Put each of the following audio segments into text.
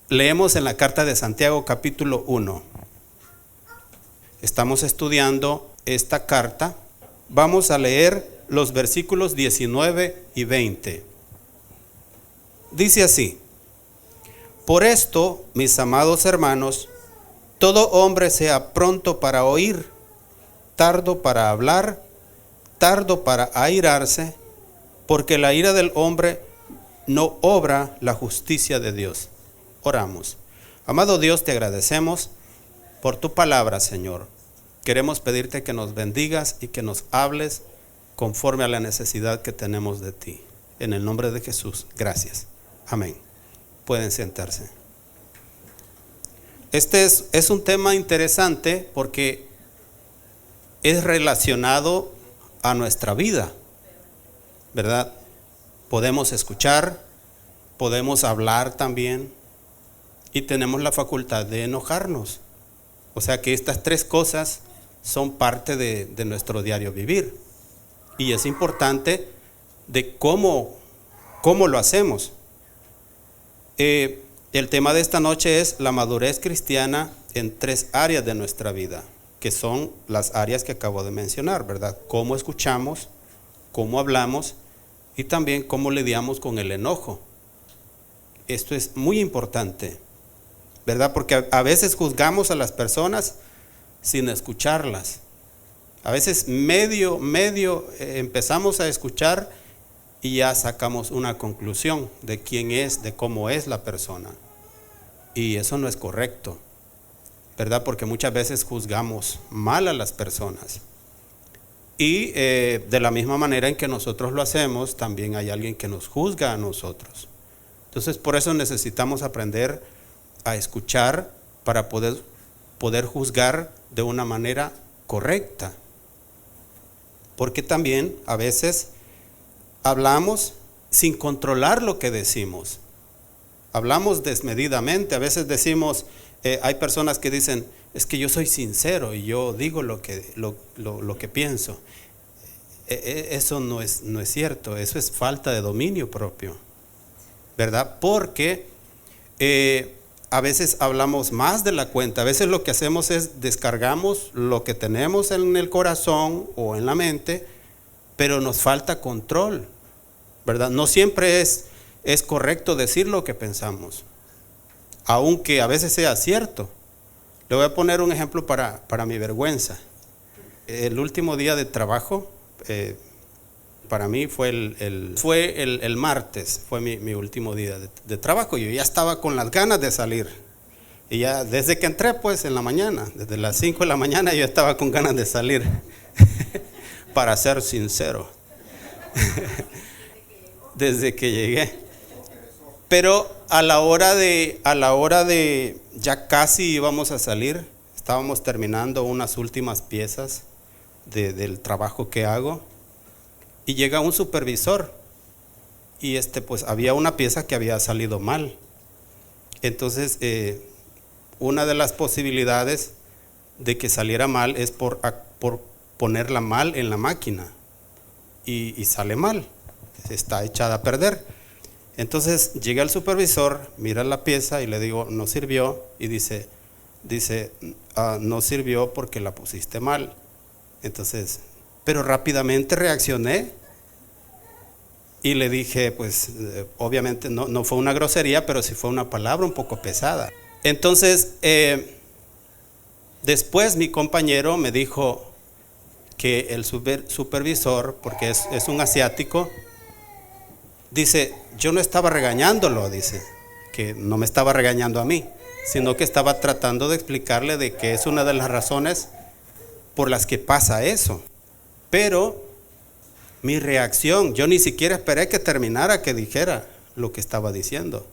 Leemos en la carta de Santiago capítulo 1. Estamos estudiando esta carta. Vamos a leer los versículos 19 y 20. Dice así: por esto, mis amados hermanos, todo hombre sea pronto para oír, tardo para hablar, tardo para airarse, porque la ira del hombre no obra la justicia de Dios. Oramos. Amado Dios, te agradecemos por tu palabra, Señor. Queremos pedirte que nos bendigas y que nos hables conforme a la necesidad que tenemos de ti. En el nombre de Jesús, gracias. Amén. Pueden sentarse. Este es un tema interesante porque es relacionado a nuestra vida, ¿verdad? Podemos escuchar, podemos hablar también y tenemos la facultad de enojarnos. O sea que estas tres cosas son parte de nuestro diario vivir y es importante de cómo lo hacemos. El tema de esta noche es la madurez cristiana en tres áreas de nuestra vida, que son las áreas que acabo de mencionar, ¿verdad? Cómo escuchamos, cómo hablamos y también cómo lidiamos con el enojo. Esto es muy importante, ¿verdad? Porque a veces juzgamos a las personas sin escucharlas. A veces medio empezamos a escuchar y ya sacamos una conclusión de quién es, de cómo es la persona. Y eso no es correcto, ¿verdad? Porque muchas veces juzgamos mal a las personas. Y de la misma manera en que nosotros lo hacemos, también hay alguien que nos juzga a nosotros. Entonces, por eso necesitamos aprender a escuchar para poder juzgar de una manera correcta. Porque también a veces hablamos sin controlar lo que decimos. Hablamos desmedidamente. A veces decimos, hay personas que dicen, es que yo soy sincero y yo digo lo que pienso. Eso no es cierto. Eso es falta de dominio propio, ¿verdad? Porque a veces hablamos más de la cuenta. A veces lo que hacemos es descargamos lo que tenemos en el corazón o en la mente, pero nos falta control, ¿verdad? No siempre es correcto decir lo que pensamos, aunque a veces sea cierto. Le voy a poner un ejemplo para mi vergüenza. El último día de trabajo, para mí fue el martes, fue mi último día de trabajo. Yo ya estaba con las ganas de salir. Y ya desde que entré, pues en la mañana, desde las 5 de la mañana yo estaba con ganas de salir, para ser sincero, desde que llegué. Pero a la hora de ya casi íbamos a salir, estábamos terminando unas últimas piezas del trabajo que hago. Y llega un supervisor y pues había una pieza que había salido mal. Entonces, una de las posibilidades de que saliera mal es por ponerla mal en la máquina. Y sale mal, está echada a perder. Entonces llega el supervisor, mira la pieza y le digo, no sirvió. Y dice, no sirvió porque la pusiste mal. Entonces, pero rápidamente reaccioné y le dije, pues obviamente no fue una grosería, pero sí fue una palabra un poco pesada. Entonces, después mi compañero me dijo que el supervisor, porque es un asiático, dice, yo no estaba regañándolo, dice, que no me estaba regañando a mí, sino que estaba tratando de explicarle de que es una de las razones por las que pasa eso. Pero mi reacción, yo ni siquiera esperé que terminara, que dijera lo que estaba diciendo.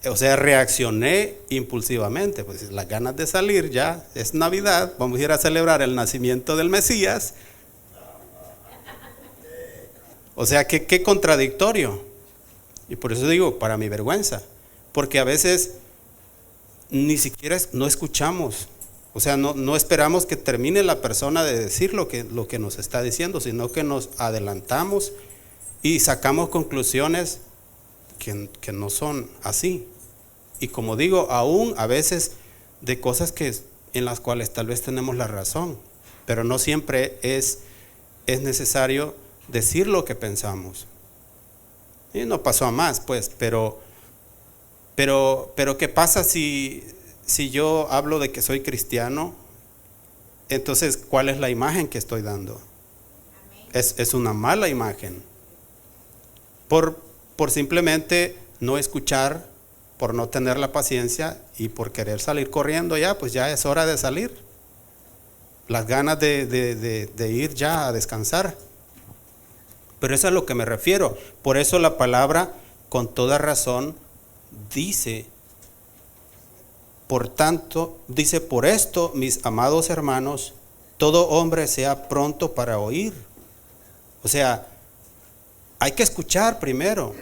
O sea, reaccioné impulsivamente, pues las ganas de salir, ya es Navidad, vamos a ir a celebrar el nacimiento del Mesías. O sea, qué contradictorio. Y por eso digo, para mi vergüenza, porque a veces ni siquiera no escuchamos. O sea, no esperamos que termine la persona de decir lo que nos está diciendo, sino que nos adelantamos y sacamos conclusiones que no son así. Y como digo, aún a veces de cosas en las cuales tal vez tenemos la razón, pero no siempre es necesario decir lo que pensamos. Y no pasó a más, pues, pero ¿qué pasa si yo hablo de que soy cristiano? Entonces, ¿cuál es la imagen que estoy dando? Es una mala imagen. Por simplemente no escuchar, por no tener la paciencia y por querer salir corriendo ya, pues ya es hora de salir. Las ganas de ir ya a descansar. Pero eso es a lo que me refiero. Por eso la palabra, con toda razón, dice, por tanto, dice, por esto, mis amados hermanos, todo hombre sea pronto para oír. O sea, hay que escuchar primero.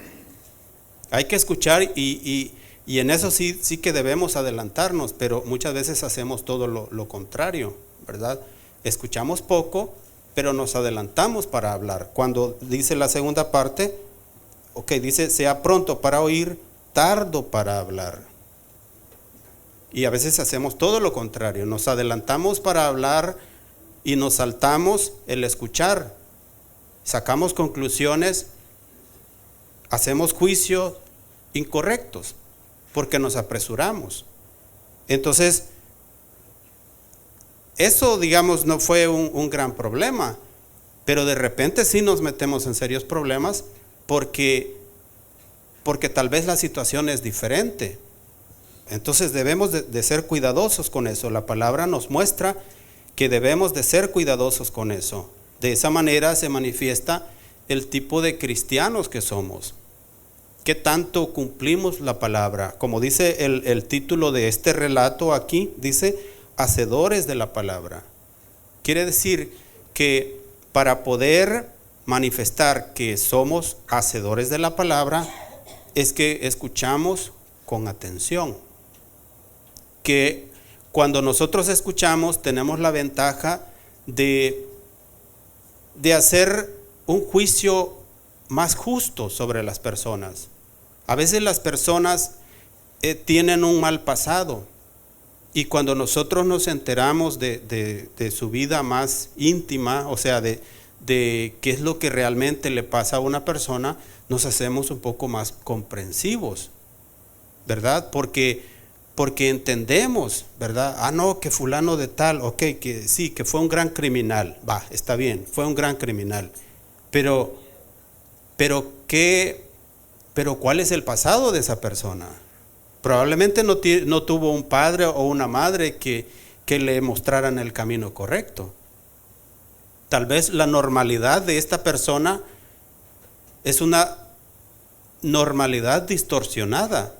Hay que escuchar y en eso sí que debemos adelantarnos, pero muchas veces hacemos todo lo contrario, ¿verdad? Escuchamos poco, pero nos adelantamos para hablar. Cuando dice la segunda parte, dice, sea pronto para oír, tardo para hablar. Y a veces hacemos todo lo contrario, nos adelantamos para hablar y nos saltamos el escuchar. Sacamos conclusiones, hacemos juicios incorrectos, porque nos apresuramos. Entonces, eso, digamos, no fue un gran problema, pero de repente sí nos metemos en serios problemas porque tal vez la situación es diferente. Entonces debemos de ser cuidadosos con eso. La palabra nos muestra que debemos de ser cuidadosos con eso. De esa manera se manifiesta el tipo de cristianos que somos. ¿Qué tanto cumplimos la palabra? Como dice el título de este relato aquí, dice, hacedores de la palabra. Quiere decir que para poder manifestar que somos hacedores de la palabra, es que escuchamos con atención. Que cuando nosotros escuchamos tenemos la ventaja de hacer un juicio más justo sobre las personas. A veces las personas tienen un mal pasado y cuando nosotros nos enteramos de su vida más íntima, o sea, de qué es lo que realmente le pasa a una persona, nos hacemos un poco más comprensivos, ¿verdad? Porque entendemos, ¿verdad? No, que fulano de tal, que sí, que fue un gran criminal, está bien, fue un gran criminal, pero ¿cuál es el pasado de esa persona? Probablemente no tuvo un padre o una madre que le mostraran el camino correcto. Tal vez la normalidad de esta persona es una normalidad distorsionada.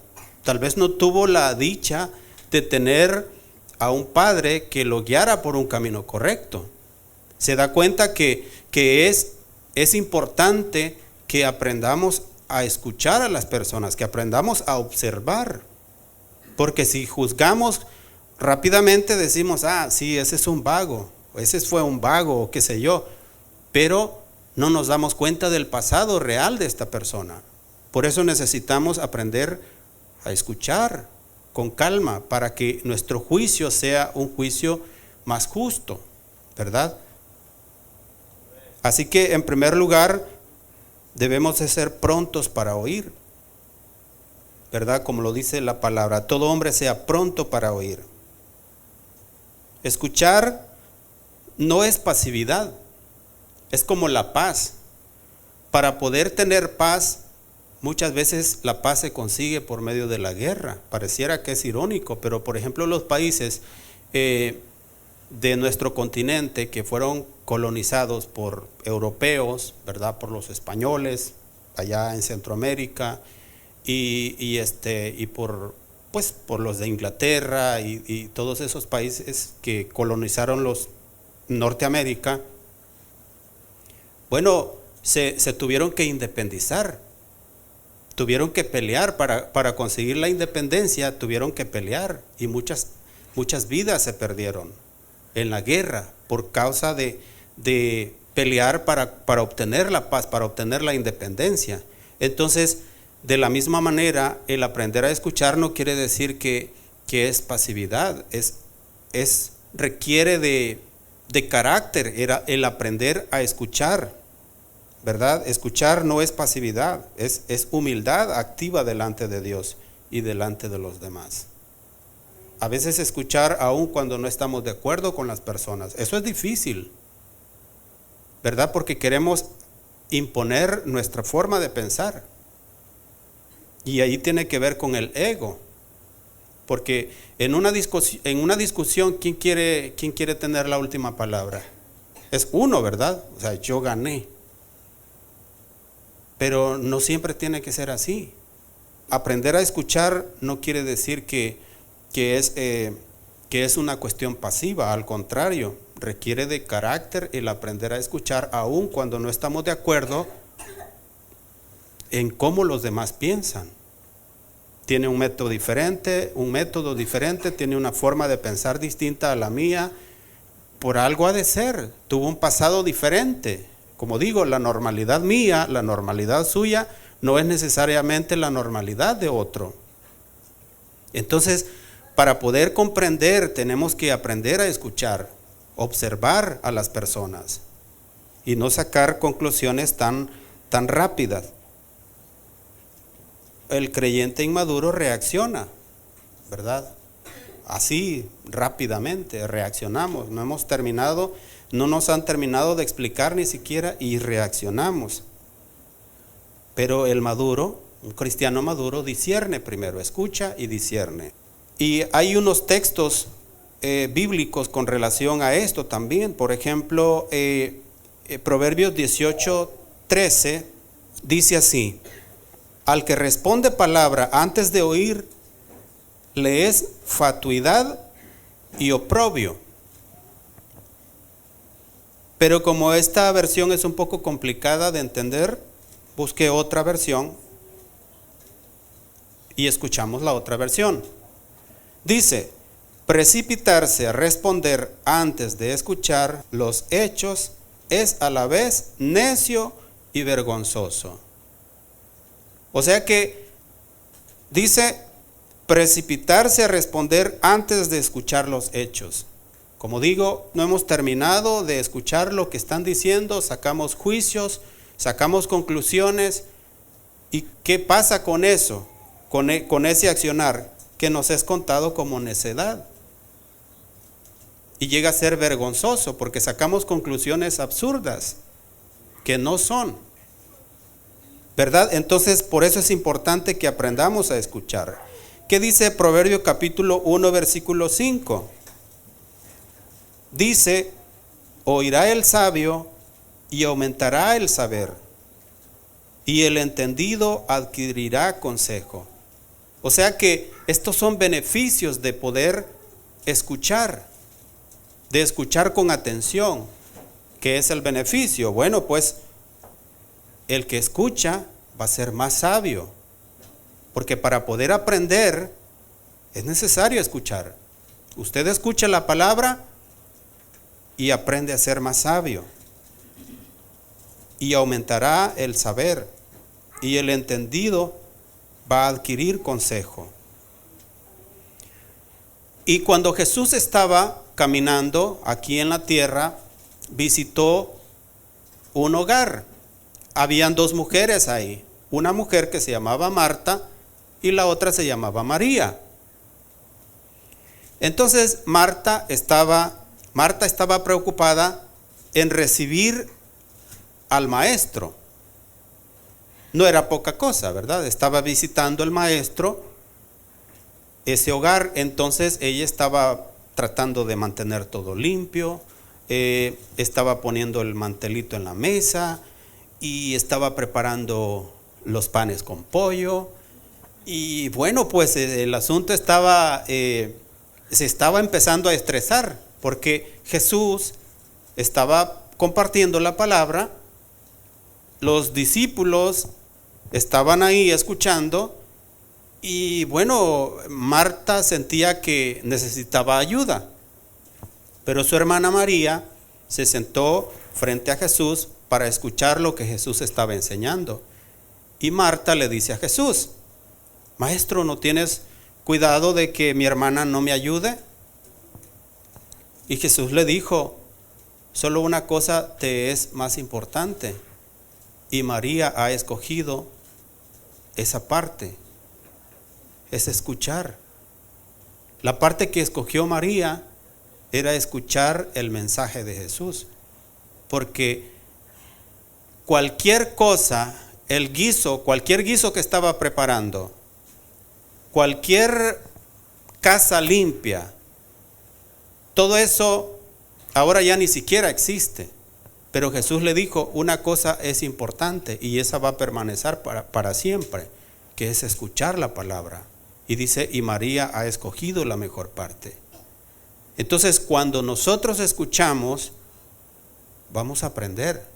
Tal vez no tuvo la dicha de tener a un padre que lo guiara por un camino correcto. Se da cuenta que es importante que aprendamos a escuchar a las personas, que aprendamos a observar. Porque si juzgamos rápidamente decimos, sí, ese es un vago, ese fue un vago, o qué sé yo, pero no nos damos cuenta del pasado real de esta persona. Por eso necesitamos aprender a escuchar con calma para que nuestro juicio sea un juicio más justo, ¿verdad? Así que en primer lugar debemos de ser prontos para oír, ¿verdad? Como lo dice la palabra, todo hombre sea pronto para oír. Escuchar no es pasividad, es como la paz. Para poder tener paz, muchas veces la paz se consigue por medio de la guerra. Pareciera que es irónico, pero por ejemplo los países de nuestro continente que fueron colonizados por europeos, ¿verdad? Por los españoles allá en Centroamérica y por los de Inglaterra y todos esos países que colonizaron los Norteamérica. Bueno, se tuvieron que independizar. Tuvieron que pelear para conseguir la independencia, tuvieron que pelear y muchas vidas se perdieron en la guerra por causa de pelear para obtener la paz, para obtener la independencia. Entonces, De la misma manera, el aprender a escuchar no quiere decir que es pasividad, requiere de carácter, el aprender a escuchar, ¿verdad? Escuchar no es pasividad, es humildad activa delante de Dios y delante de los demás. A veces escuchar aun cuando no estamos de acuerdo con las personas, eso es difícil, ¿verdad? Porque queremos imponer nuestra forma de pensar. Y ahí tiene que ver con el ego. Porque en una discusión, ¿quién quiere tener la última palabra? Es uno, ¿verdad? O sea, yo gané. Pero no siempre tiene que ser así. Aprender a escuchar no quiere decir que es una cuestión pasiva. Al contrario, requiere de carácter el aprender a escuchar aun cuando no estamos de acuerdo en cómo los demás piensan. Tiene un método diferente, tiene una forma de pensar distinta a la mía. Por algo ha de ser, tuvo un pasado diferente. Como digo, la normalidad mía, la normalidad suya, no es necesariamente la normalidad de otro. Entonces, para poder comprender, tenemos que aprender a escuchar, observar a las personas y no sacar conclusiones tan rápidas. El creyente inmaduro reacciona, ¿verdad? Así rápidamente reaccionamos. No nos han terminado de explicar ni siquiera y reaccionamos. Pero el maduro, un cristiano maduro, discierne primero, escucha y discierne. Y hay unos textos bíblicos con relación a esto también. Por ejemplo, Proverbios 18:13 dice así: al que responde palabra antes de oír, le es fatuidad y oprobio. Pero como esta versión es un poco complicada de entender, busqué otra versión y escuchamos la otra versión. Dice: precipitarse a responder antes de escuchar los hechos es a la vez necio y vergonzoso. O sea que dice precipitarse a responder antes de escuchar los hechos. Como digo, no hemos terminado de escuchar lo que están diciendo, sacamos juicios, sacamos conclusiones. ¿Y qué pasa con eso? Con ese accionar que nos es contado como necedad. Y llega a ser vergonzoso porque sacamos conclusiones absurdas que no son. ¿Verdad? Entonces, por eso es importante que aprendamos a escuchar. ¿Qué dice Proverbio capítulo 1, versículo 5? Dice: oirá el sabio y aumentará el saber, y el entendido adquirirá consejo. O sea que estos son beneficios de poder escuchar, de escuchar con atención. ¿Qué es el beneficio? Bueno, pues el que escucha va a ser más sabio, porque para poder aprender es necesario escuchar. Usted escucha la palabra y aprende a ser más sabio, y aumentará el saber, y el entendido va a adquirir consejo. Y cuando Jesús estaba caminando aquí en la tierra, visitó un hogar. Habían dos mujeres ahí, una mujer que se llamaba Marta y la otra se llamaba María. Entonces Marta estaba preocupada en recibir al maestro. No era poca cosa, ¿verdad? Estaba visitando el maestro ese hogar, entonces ella estaba tratando de mantener todo limpio, estaba poniendo el mantelito en la mesa y estaba preparando los panes con pollo. Y bueno, pues el asunto se estaba empezando a estresar, porque Jesús estaba compartiendo la palabra, los discípulos estaban ahí escuchando, y bueno, Marta sentía que necesitaba ayuda, pero su hermana María se sentó frente a Jesús para escuchar lo que Jesús estaba enseñando. Y Marta le dice a Jesús: Maestro, ¿no tienes cuidado de que mi hermana no me ayude? Y Jesús le dijo: solo una cosa te es más importante, y María ha escogido esa parte, es escuchar. La parte que escogió María era escuchar el mensaje de Jesús, porque cualquier cosa, cualquier guiso que estaba preparando, cualquier casa limpia, todo eso ahora ya ni siquiera existe. Pero Jesús le dijo: una cosa es importante y esa va a permanecer para siempre, que es escuchar la palabra. Y dice: y María ha escogido la mejor parte. Entonces, cuando nosotros escuchamos, vamos a aprender.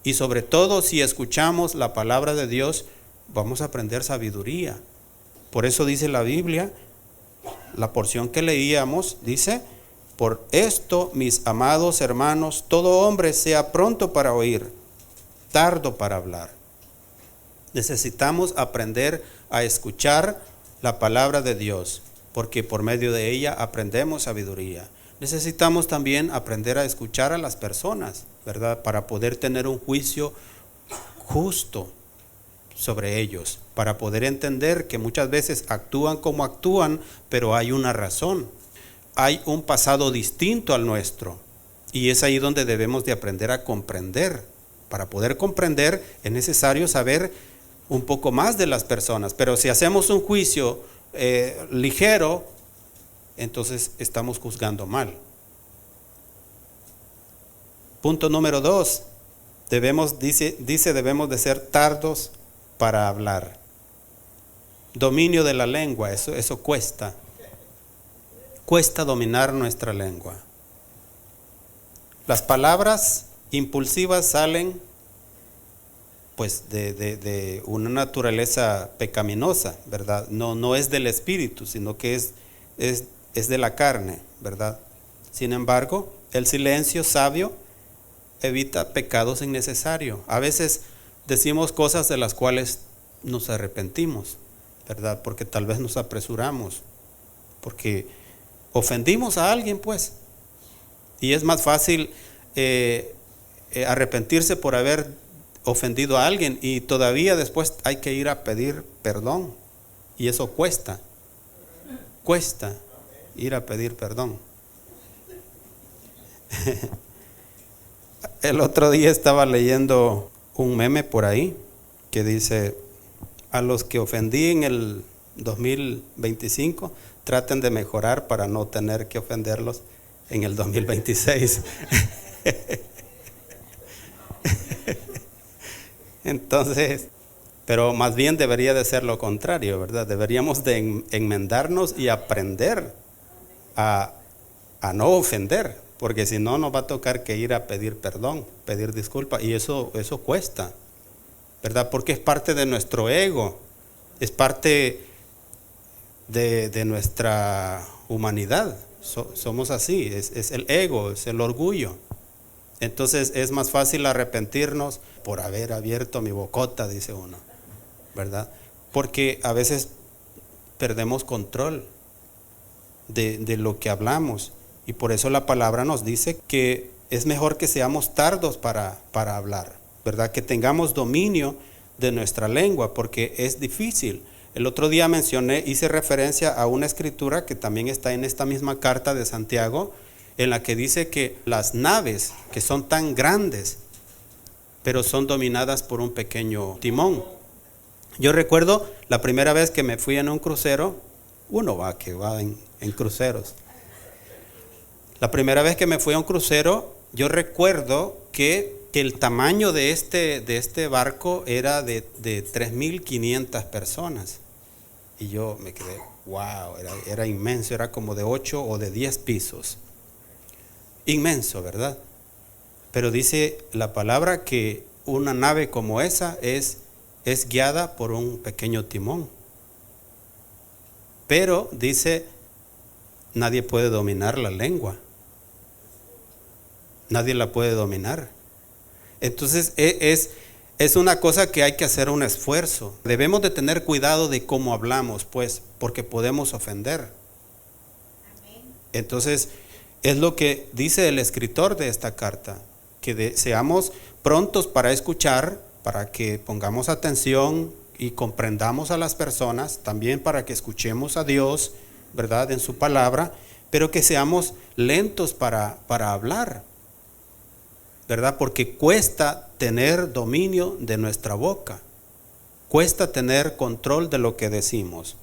Y sobre todo, si escuchamos la palabra de Dios, vamos a aprender sabiduría. Por eso dice la Biblia, la porción que leíamos, dice: por esto, mis amados hermanos, todo hombre sea pronto para oír, tardo para hablar. Necesitamos aprender a escuchar la palabra de Dios, porque por medio de ella aprendemos sabiduría. Necesitamos también aprender a escuchar a las personas, ¿verdad? Para poder tener un juicio justo sobre ellos, para poder entender que muchas veces actúan como actúan, pero hay una razón. Hay un pasado distinto al nuestro, y es ahí donde debemos de aprender a comprender. Para poder comprender es necesario saber un poco más de las personas, pero si hacemos un juicio ligero, entonces estamos juzgando mal. Punto número 2, debemos de ser tardos para hablar. Dominio de la lengua, eso cuesta. Cuesta dominar nuestra lengua. Las palabras impulsivas salen pues de una naturaleza pecaminosa, ¿verdad? No es del espíritu, sino que es de la carne, ¿verdad? Sin embargo, el silencio sabio evita pecados innecesarios. A veces decimos cosas de las cuales nos arrepentimos, ¿verdad? Porque tal vez nos apresuramos, porque ofendimos a alguien, pues. Y es más fácil arrepentirse por haber ofendido a alguien, y todavía después hay que ir a pedir perdón, y eso cuesta ir a pedir perdón. El otro día estaba leyendo un meme por ahí que dice: a los que ofendí en el 2025 traten de mejorar para no tener que ofenderlos en el 2026. Entonces, pero más bien debería de ser lo contrario, ¿verdad? Deberíamos de enmendarnos y aprender a no ofender, porque si no nos va a tocar que ir a pedir perdón, pedir disculpas, y eso cuesta, ¿verdad? Porque es parte de nuestro ego, es parte de nuestra humanidad. Somos así, es el ego, es el orgullo. Entonces es más fácil arrepentirnos por haber abierto mi bocota, dice uno, ¿verdad? Porque a veces perdemos control de lo que hablamos, y por eso la palabra nos dice que es mejor que seamos tardos para hablar, ¿verdad? Que tengamos dominio de nuestra lengua, porque es difícil. El otro día hice referencia a una escritura que también está en esta misma carta de Santiago, en la que dice que las naves, que son tan grandes, pero son dominadas por un pequeño timón. Yo recuerdo la primera vez que me fui en un crucero. Uno va en cruceros. La primera vez que me fui a un crucero, yo recuerdo que el tamaño de este barco era de 3.500 personas. Y yo me quedé, wow, era inmenso, era como de 8 o de 10 pisos. Inmenso, ¿verdad? Pero dice la palabra que una nave como esa es guiada por un pequeño timón. Pero dice, nadie puede dominar la lengua. Nadie la puede dominar. Entonces es una cosa que hay que hacer un esfuerzo. Debemos de tener cuidado de cómo hablamos, pues, porque podemos ofender. Entonces, es lo que dice el escritor de esta carta, que seamos prontos para escuchar, para que pongamos atención y comprendamos a las personas, también para que escuchemos a Dios, ¿verdad?, en su palabra, pero que seamos lentos para hablar, ¿verdad? Porque cuesta tener dominio de nuestra boca, cuesta tener control de lo que decimos.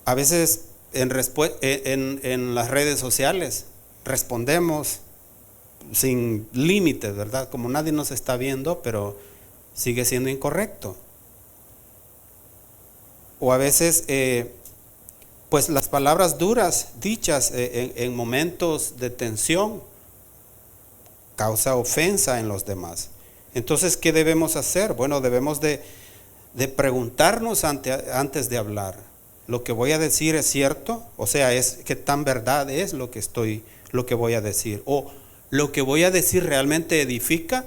A veces en las redes sociales respondemos sin límites, ¿verdad? Como nadie nos está viendo, pero sigue siendo incorrecto. O a veces, pues las palabras duras dichas en momentos de tensión causa ofensa en los demás. Entonces, ¿qué debemos hacer? Bueno, debemos de preguntarnos antes de hablar. ¿Lo que voy a decir es cierto? O sea, ¿qué tan verdad es lo que voy a decir? ¿O lo que voy a decir realmente edifica?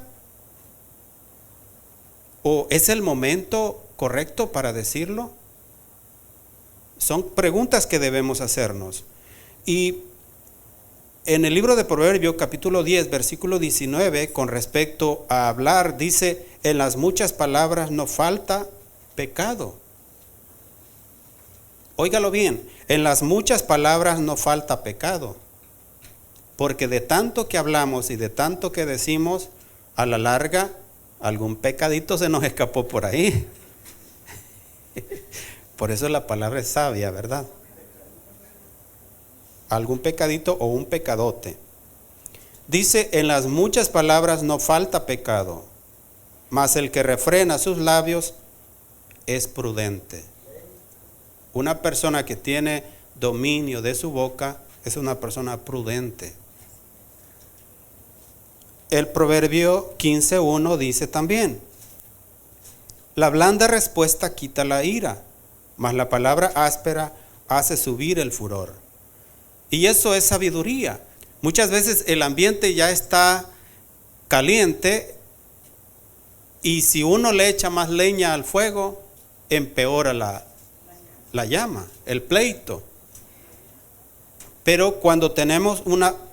¿O es el momento correcto para decirlo? Son preguntas que debemos hacernos. Y en el libro de Proverbios, capítulo 10, versículo 19, con respecto a hablar, dice: en las muchas palabras no falta pecado. Óigalo bien, en las muchas palabras no falta pecado, porque de tanto que hablamos y de tanto que decimos, a la larga, algún pecadito se nos escapó por ahí. Por eso la palabra es sabia, ¿verdad? Algún pecadito o un pecadote. Dice: en las muchas palabras no falta pecado, mas el que refrena sus labios es prudente. Una persona que tiene dominio de su boca es una persona prudente. El Proverbio 15:1 dice también: la blanda respuesta quita la ira, mas la palabra áspera hace subir el furor. Y eso es sabiduría. Muchas veces el ambiente ya está caliente y si uno le echa más leña al fuego, empeora la llama, el pleito. Pero cuando tenemos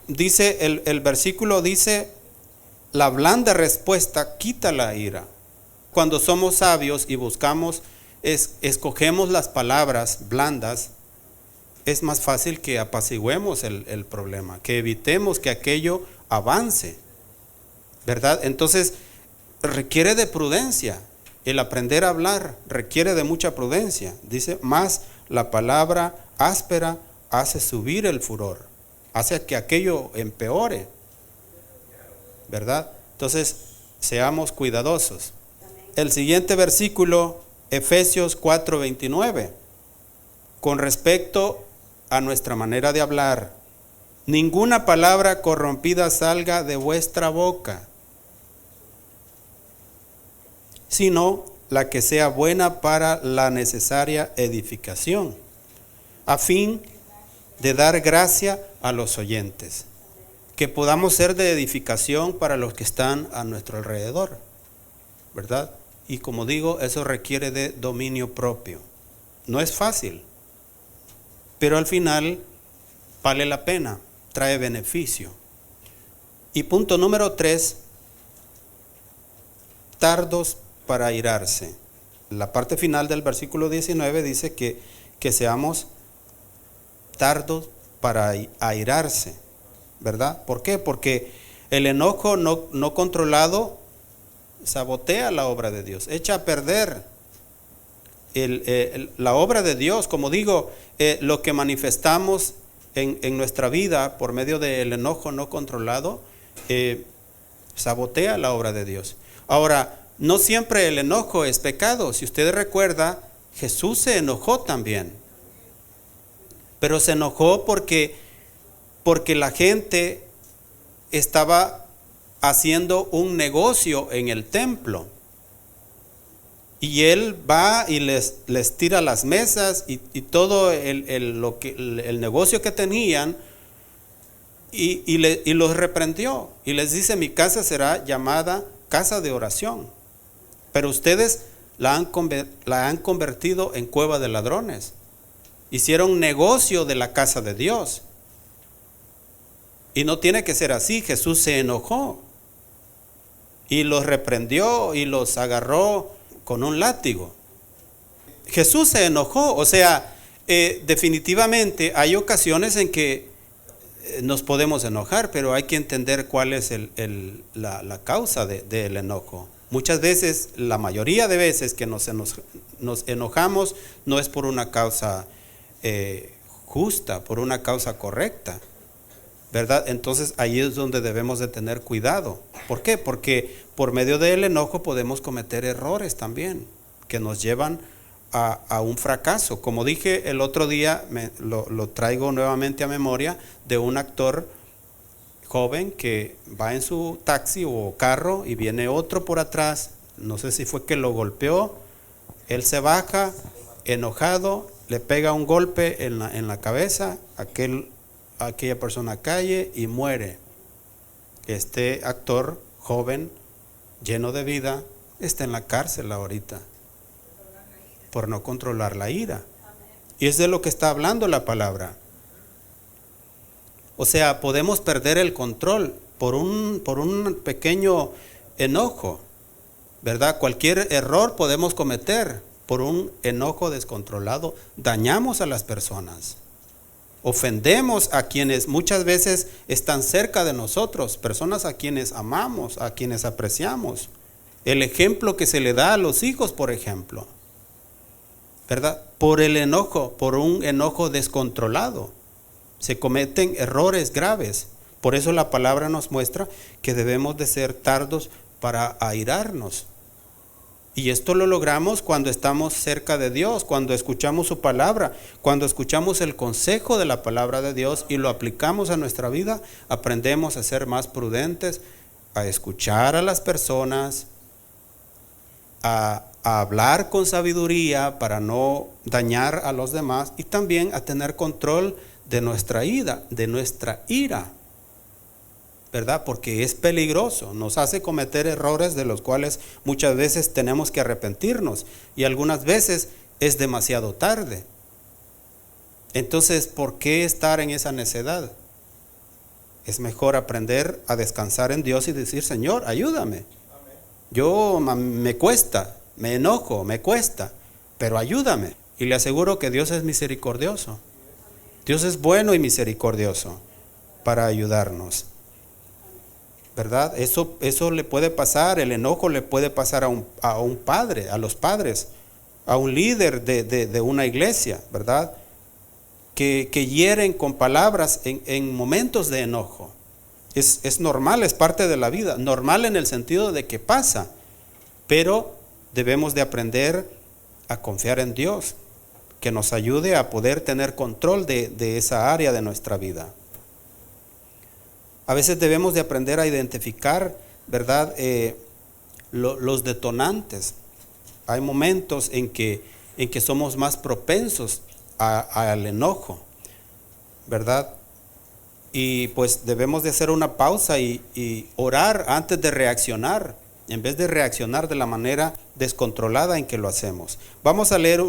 dice el versículo, dice: la blanda respuesta quita la ira. Cuando somos sabios y escogemos las palabras blandas, es más fácil que apaciguemos el problema, que evitemos que aquello avance, ¿verdad? Entonces requiere de prudencia. El aprender a hablar requiere de mucha prudencia. Dice: más la palabra áspera hace subir el furor, hace que aquello empeore, ¿verdad? Entonces, seamos cuidadosos. El siguiente versículo, Efesios 4:29, con respecto a nuestra manera de hablar: ninguna palabra corrompida salga de vuestra boca, sino la que sea buena para la necesaria edificación, a fin de dar gracia a los oyentes. Que podamos ser de edificación para los que están a nuestro alrededor, ¿verdad? Y como digo, eso requiere de dominio propio. No es fácil, pero al final vale la pena, trae beneficio. Y punto número 3, tardos para airarse. La parte final del versículo 19 dice que seamos tardos para airarse, ¿verdad? ¿Por qué? Porque el enojo no controlado sabotea la obra de Dios, echa a perder la obra de Dios. Como digo, lo que manifestamos en nuestra vida por medio del enojo no controlado sabotea la obra de Dios. Ahora, no siempre el enojo es pecado. Si usted recuerda, Jesús se enojó también, pero se enojó porque la gente estaba haciendo un negocio en el templo. Y él va y les tira las mesas y todo el negocio que tenían y los reprendió. Y les dice: mi casa será llamada casa de oración, pero ustedes la han convertido en cueva de ladrones. Hicieron negocio de la casa de Dios. Y no tiene que ser así. Jesús se enojó y los reprendió y los agarró con un látigo. Jesús se enojó. O sea, definitivamente hay ocasiones en que nos podemos enojar, pero hay que entender cuál es la causa del enojo. Muchas veces, la mayoría de veces que nos enojamos no es por una causa justa, por una causa correcta, ¿verdad? Entonces ahí es donde debemos de tener cuidado. ¿Por qué? Porque por medio del enojo podemos cometer errores también que nos llevan a un fracaso. Como dije el otro día, lo traigo nuevamente a memoria de un actor joven que va en su taxi o carro y viene otro por atrás. No sé si fue que lo golpeó. Él se baja enojado, le pega un golpe en la cabeza, aquella persona cae y muere. Este actor joven, lleno de vida, está en la cárcel ahorita por no controlar la ira. Y es de lo que está hablando la palabra. O sea, podemos perder el control por un pequeño enojo, ¿verdad? Cualquier error podemos cometer por un enojo descontrolado. Dañamos a las personas, ofendemos a quienes muchas veces están cerca de nosotros, personas a quienes amamos, a quienes apreciamos. El ejemplo que se le da a los hijos, por ejemplo, ¿verdad? Por el enojo, por un enojo descontrolado, se cometen errores graves. Por eso la palabra nos muestra que debemos de ser tardos para airarnos. Y esto lo logramos cuando estamos cerca de Dios, cuando escuchamos su palabra, cuando escuchamos el consejo de la palabra de Dios y lo aplicamos a nuestra vida. Aprendemos a ser más prudentes, a escuchar a las personas, a hablar con sabiduría para no dañar a los demás, y también a tener control de nuestra ira, ¿verdad? Porque es peligroso, nos hace cometer errores de los cuales muchas veces tenemos que arrepentirnos, y algunas veces es demasiado tarde. Entonces, ¿por qué estar en esa necedad? Es mejor aprender a descansar en Dios y decir: Señor, ayúdame. Yo me cuesta, me enojo, me cuesta, pero ayúdame. Y le aseguro que Dios es misericordioso. Dios es bueno y misericordioso para ayudarnos, ¿verdad? Eso le puede pasar, el enojo le puede pasar a un padre, a los padres, a un líder de una iglesia, ¿verdad? Que hieren con palabras en momentos de enojo. Es normal, es parte de la vida, normal en el sentido de que pasa, pero debemos de aprender a confiar en Dios, que nos ayude a poder tener control de esa área de nuestra vida. A veces debemos de aprender a identificar, ¿verdad? Los detonantes. Hay momentos en que somos más propensos al enojo, ¿verdad? Y pues debemos de hacer una pausa y orar antes de reaccionar, en vez de reaccionar de la manera descontrolada en que lo hacemos. Vamos a leer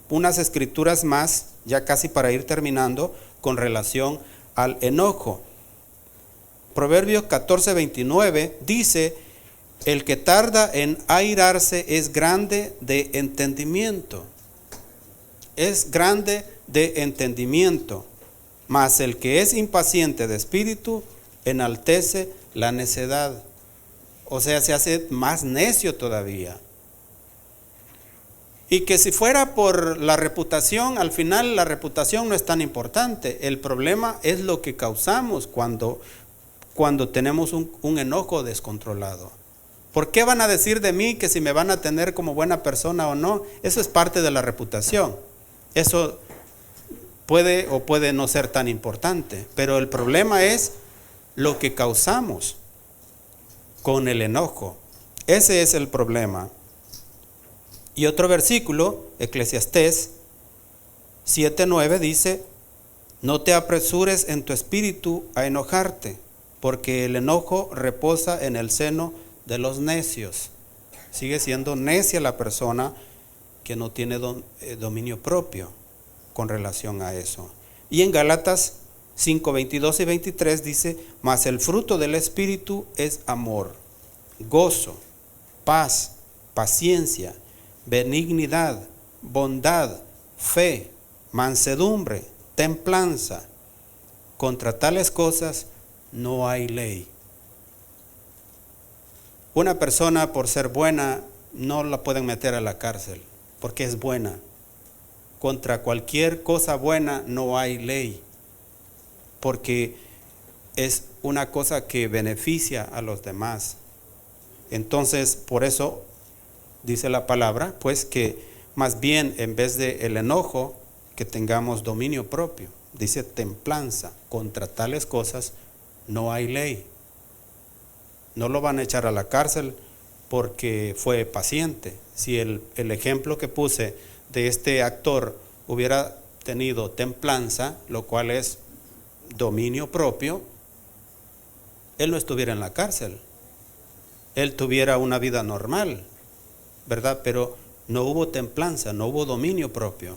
unas escrituras más, ya casi para ir terminando, con relación al enojo. Proverbios 14:29 dice: el que tarda en airarse es grande de entendimiento. Es grande de entendimiento. Mas el que es impaciente de espíritu enaltece la necedad. O sea, se hace más necio todavía. Y que si fuera por la reputación, al final la reputación no es tan importante. El problema es lo que causamos cuando tenemos un enojo descontrolado. ¿Por qué van a decir de mí que si me van a tener como buena persona o no? Eso es parte de la reputación. Eso puede o puede no ser tan importante. Pero el problema es lo que causamos con el enojo. Ese es el problema. Y otro versículo, Eclesiastés 7:9 dice: no te apresures en tu espíritu a enojarte, porque el enojo reposa en el seno de los necios. Sigue siendo necia la persona que no tiene dominio propio con relación a eso. Y en Gálatas 5, 22 y 23 dice: mas el fruto del Espíritu es amor, gozo, paz, paciencia, benignidad, bondad, fe, mansedumbre, templanza. Contra tales cosas no hay ley. Una persona, por ser buena, no la pueden meter a la cárcel porque es buena. Contra cualquier cosa buena no hay ley, porque es una cosa que beneficia a los demás. Entonces, por eso dice la palabra, pues, que más bien en vez de el enojo, que tengamos dominio propio. Dice templanza. Contra tales cosas no hay ley. No lo van a echar a la cárcel porque fue paciente. Si el ejemplo que puse de este actor hubiera tenido templanza, lo cual es dominio propio, él no estuviera en la cárcel. Él tuviera una vida normal, ¿verdad? Pero no hubo templanza, no hubo dominio propio.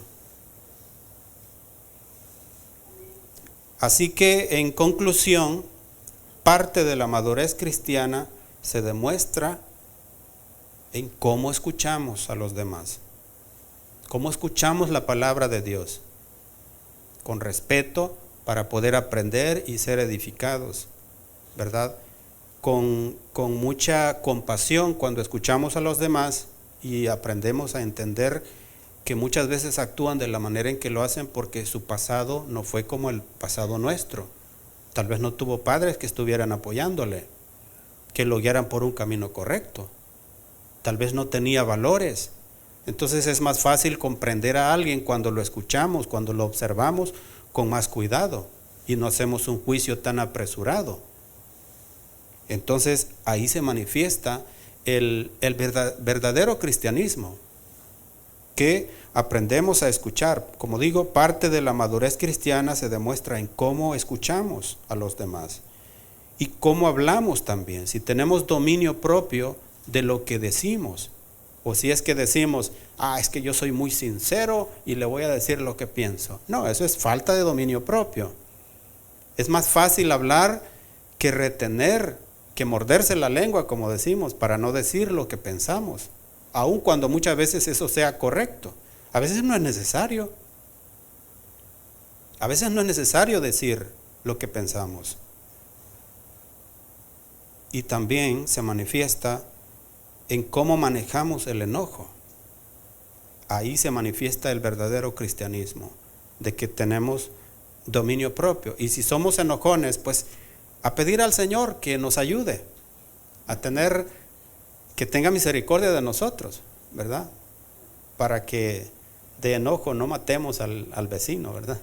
Así que, en conclusión, parte de la madurez cristiana se demuestra en cómo escuchamos a los demás, cómo escuchamos la palabra de Dios, con respeto para poder aprender y ser edificados, ¿verdad? Con mucha compasión cuando escuchamos a los demás y aprendemos a entender que muchas veces actúan de la manera en que lo hacen porque su pasado no fue como el pasado nuestro. Tal vez no tuvo padres que estuvieran apoyándole, que lo guiaran por un camino correcto. Tal vez no tenía valores. Entonces es más fácil comprender a alguien cuando lo escuchamos, cuando lo observamos con más cuidado y no hacemos un juicio tan apresurado. Entonces ahí se manifiesta el verdadero cristianismo, que aprendemos a escuchar. Como digo, parte de la madurez cristiana se demuestra en cómo escuchamos a los demás y cómo hablamos también. Si tenemos dominio propio de lo que decimos, o si es que decimos, es que yo soy muy sincero y le voy a decir lo que pienso. No, eso es falta de dominio propio. Es más fácil hablar que retener, que morderse la lengua, como decimos, para no decir lo que pensamos, aun cuando muchas veces eso sea correcto. A veces no es necesario. A veces no es necesario decir lo que pensamos. Y también se manifiesta en cómo manejamos el enojo. Ahí se manifiesta el verdadero cristianismo, de que tenemos dominio propio. Y si somos enojones, pues a pedir al Señor que nos ayude a que tenga misericordia de nosotros, ¿verdad? Para que de enojo no matemos al vecino, ¿verdad?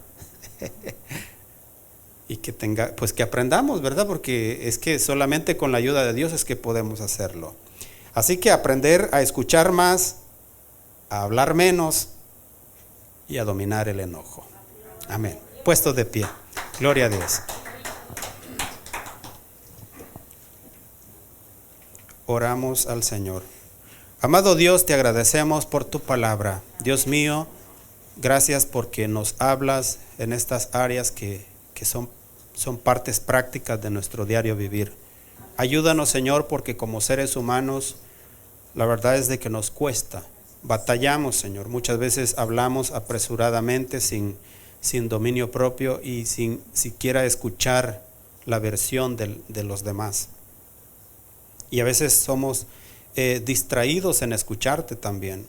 Y que aprendamos, ¿verdad? Porque es que solamente con la ayuda de Dios es que podemos hacerlo. Así que aprender a escuchar más, a hablar menos y a dominar el enojo. Amén. Puestos de pie. Gloria a Dios. Oramos al Señor. Amado Dios, te agradecemos por tu palabra. Dios mío, gracias porque nos hablas en estas áreas que son partes prácticas de nuestro diario vivir. Ayúdanos, Señor, porque como seres humanos, la verdad es de que nos cuesta. Batallamos, Señor. Muchas veces hablamos apresuradamente, sin dominio propio y sin siquiera escuchar la versión de los demás. Y a veces somos distraídos en escucharte también.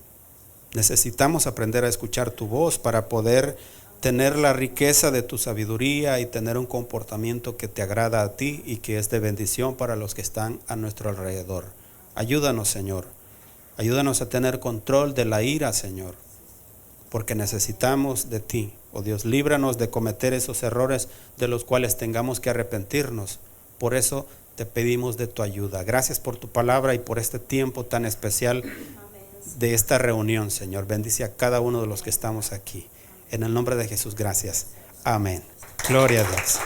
Necesitamos aprender a escuchar tu voz para poder tener la riqueza de tu sabiduría y tener un comportamiento que te agrada a ti y que es de bendición para los que están a nuestro alrededor. Ayúdanos, Señor. Ayúdanos a tener control de la ira, Señor, porque necesitamos de ti. Oh Dios, líbranos de cometer esos errores de los cuales tengamos que arrepentirnos. Por eso te pedimos de tu ayuda. Gracias por tu palabra y por este tiempo tan especial de esta reunión, Señor. Bendice a cada uno de los que estamos aquí. En el nombre de Jesús, gracias. Amén. Gloria a Dios.